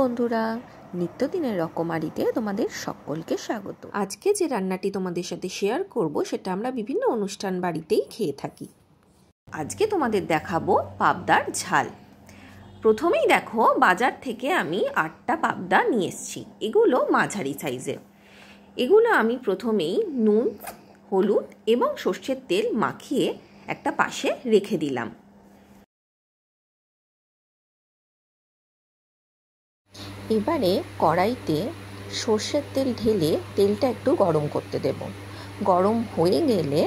বন্ধুরা, নিত্যদিনের রকমারিতে তোমাদের সকলকে স্বাগত। আজকে যে রান্নাটি তোমাদের সাথে শেয়ার করব সেটা আমরা বিভিন্ন অনুষ্ঠান বাড়িতেই খেয়ে থাকি। আজকে তোমাদের দেখাবো পাবদার ঝাল। প্রথমেই দেখো, বাজার থেকে আমি 8টা পাবদা নিয়ে এসেছি। এগুলো মাঝারি সাইজের। এগুলো আমি প্রথমেই নুন, হলুদ এবং সর্ষের তেল মাখিয়ে একটা পাশে রেখে দিলাম। এবারে কড়াইতে সর্ষের তেল ঢেলে তেলটা একটু গরম করতে দেব। গরম হয়ে গেলে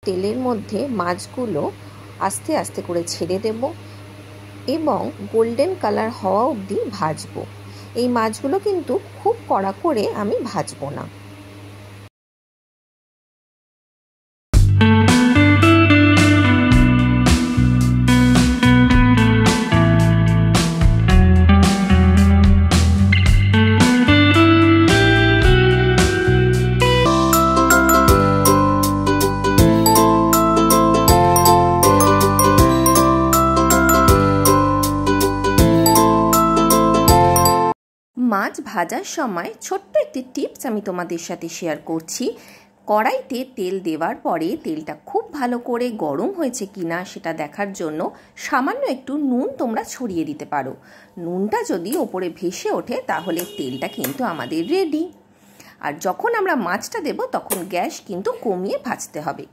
তেলের মধ্যে মাছগুলো আস্তে আস্তে করে ছেড়ে দেব এবং গোল্ডেন কালার হওয়া অবধি ভাজবো। এই মাছগুলো কিন্তু খুব কড়া করে আমি ভাজবো না। মাছ ভাজার সময় ছোট্ট একটি টিপস আমি তোমাদের সাথে শেয়ার করছি। কড়াইতে তেল দেওয়ার পরে তেলটা খুব ভালো করে গরম হয়েছে কিনা সেটা দেখার জন্য সামান্য একটু নুন তোমরা ছড়িয়ে দিতে পারো। নুনটা যদি ওপরে ভেসে ওঠে তাহলে তেলটা কিন্তু আমাদের রেডি। আর যখন আমরা মাছটা দেব তখন গ্যাস কিন্তু কমিয়ে ভাজতে হবে।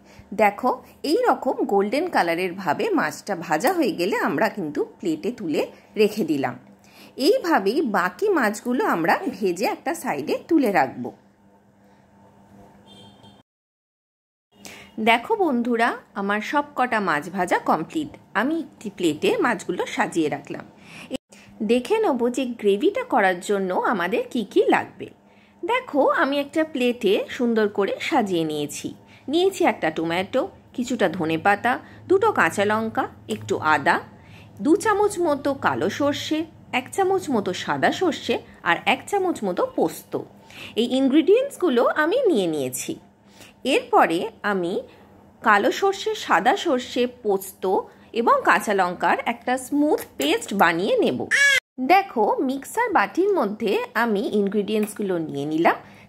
দেখো, এই রকম গোল্ডেন কালারের ভাবে মাছটা ভাজা হয়ে গেলে আমরা কিন্তু প্লেটে তুলে রেখে দিলাম। এইভাবেই বাকি মাছগুলো আমরা ভেজে একটা সাইডে তুলে রাখব। দেখো বন্ধুরা, আমার সব কটা মাছ ভাজা কমপ্লিট। আমি একটি প্লেটে মাছগুলো সাজিয়ে রাখলাম। দেখে নেব যে গ্রেভিটা করার জন্য আমাদের কি কি লাগবে। দেখো, আমি একটা প্লেটে সুন্দর করে সাজিয়ে নিয়েছি একটা টমেটো, কিছুটা ধনেপাতা, 2টো কাঁচা লঙ্কা, একটু আদা, 2 চামচ মতো কালো সর্ষে, 1 চামচ মতো সাদা সর্ষে আর 1 চামচ মতো পোস্ত। এই ইনগ্রিডিয়েন্টসগুলো আমি নিয়েছি। এরপরে আমি কালো সর্ষে, সাদা সর্ষে, পোস্ত এবং কাঁচা লঙ্কার একটা স্মুথ পেস্ট বানিয়ে নেব। দেখো, মিক্সার বাটির মধ্যে আমি ইনগ্রিডিয়েন্টসগুলো নিয়ে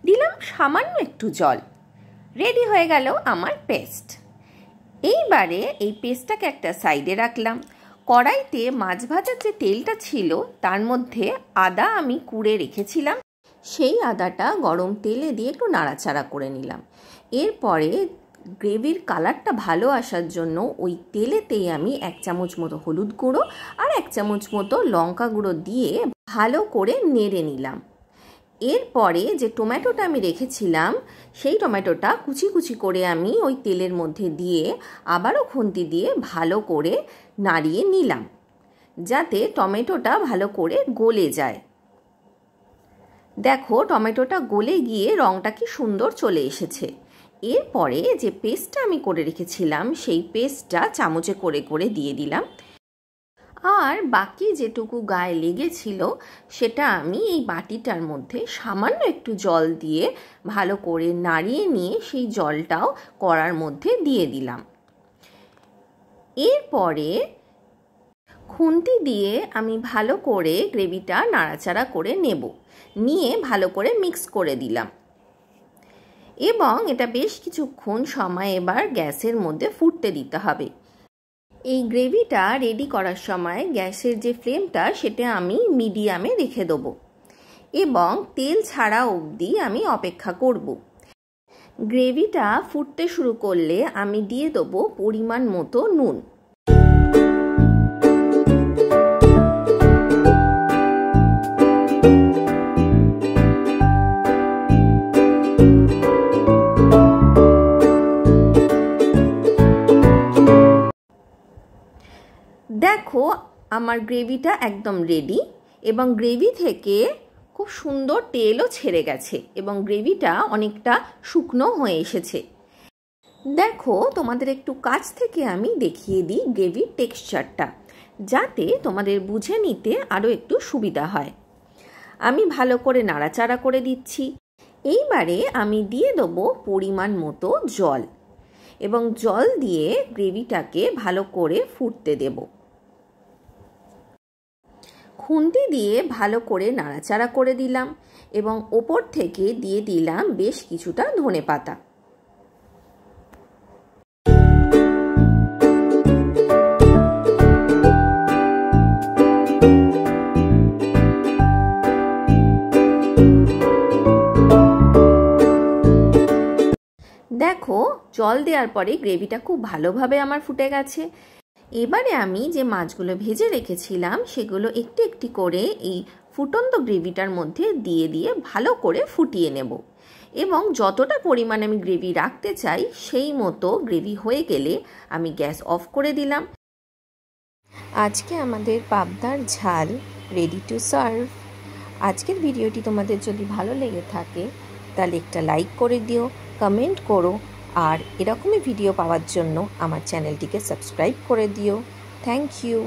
দিলাম সামান্য একটু জল। রেডি হয়ে গেল আমার পেস্ট। এইবারে এই পেস্টটাকে একটা সাইডে রাখলাম। কড়াইতে মাছ ভাজার যে তেলটা ছিল তার মধ্যে আদা আমি কুড়ে রেখেছিলাম, সেই আদাটা গরম তেলে দিয়ে একটু নাড়াচাড়া করে নিলাম। এরপরে গ্রেভির কালারটা ভালো আসার জন্য ওই তেলেতেই আমি 1 চামচ মতো হলুদ গুঁড়ো আর 1 চামচ মতো লঙ্কা গুঁড়ো দিয়ে ভালো করে নেড়ে নিলাম। এরপরে যে টমেটোটা আমি রেখেছিলাম সেই টমেটোটা কুচি কুচি করে আমি ওই তেলের মধ্যে দিয়ে আবারও খুন্তি দিয়ে ভালো করে নাড়িয়ে নিলাম, যাতে টমেটোটা ভালো করে গলে যায়। দেখো, টমেটোটা গলে গিয়ে রঙটা কি সুন্দর চলে এসেছে। এরপরে যে পেস্টটা আমি করে রেখেছিলাম সেই পেস্টটা চামচে করে করে দিয়ে দিলাম। আর বাকি যেটুকু গায়ে লেগেছিল সেটা আমি এই বাটিটার মধ্যে সামান্য একটু জল দিয়ে ভালো করে নাড়িয়ে নিয়ে সেই জলটাও কড়ার মধ্যে দিয়ে দিলাম। এরপরে খুন্তি দিয়ে আমি ভালো করে গ্রেভিটা নাড়াচাড়া করে নিয়ে ভালো করে মিক্স করে দিলাম এবং এটা বেশ কিছুক্ষণ সময় এবার গ্যাসের মধ্যে ফুটতে দিতে হবে। এই গ্রেভিটা রেডি করার সময় গ্যাসের যে ফ্লেমটা সেটা আমি মিডিয়ামে রেখে দেবো এবং তেল ছাড়া অবধি আমি অপেক্ষা করব। গ্রেভিটা ফুটতে শুরু করলে আমি দিয়ে দেবো পরিমাণ মতো নুন। দেখো, আমার গ্রেভিটা একদম রেডি এবং গ্রেভি থেকে খুব সুন্দর তেলও ছেড়ে গেছে এবং গ্রেভিটা অনেকটা শুকনো হয়ে এসেছে। দেখো, তোমাদের একটু কাছ থেকে আমি দেখিয়ে দিই গ্রেভির টেক্সচারটা, যাতে তোমাদের বুঝে নিতে আরও একটু সুবিধা হয়। আমি ভালো করে নাড়াচাড়া করে দিচ্ছি। এইবারে আমি দিয়ে দেবো পরিমাণ মতো জল এবং জল দিয়ে গ্রেভিটাকে ভালো করে ফুটতে দেব। খুন্তি দিয়ে ভালো করে নাড়াচাড়া করে দিলাম এবং ওপর থেকে দিয়ে দিলাম বেশ কিছুটা ধনেপাতা। দেখো জল দেওয়ার পরে গ্রেভিটা খুব ভালোভাবে আমার ফুটে গেছে। এবারে আমি যে মাছগুলো ভেজে রেখেছিলাম সেগুলো একটি একটি করে এই ফুটন্ত গ্রেভিটার মধ্যে দিয়ে দিয়ে ভালো করে ফুটিয়ে নেব এবং যতটা পরিমাণ আমি গ্রেভি রাখতে চাই সেই মতো গ্রেভি হয়ে গেলে আমি গ্যাস অফ করে দিলাম। আজকে আমাদের পাবদার ঝাল রেডি টু সার্ভ। আজকের ভিডিওটি তোমাদের যদি ভালো লেগে থাকে তাহলে একটা লাইক করে দিও, কমেন্ট করো আর এরকমই ভিডিও পাওয়ার জন্য আমার চ্যানেলটিকে সাবস্ক্রাইব করে দিও। Thank you.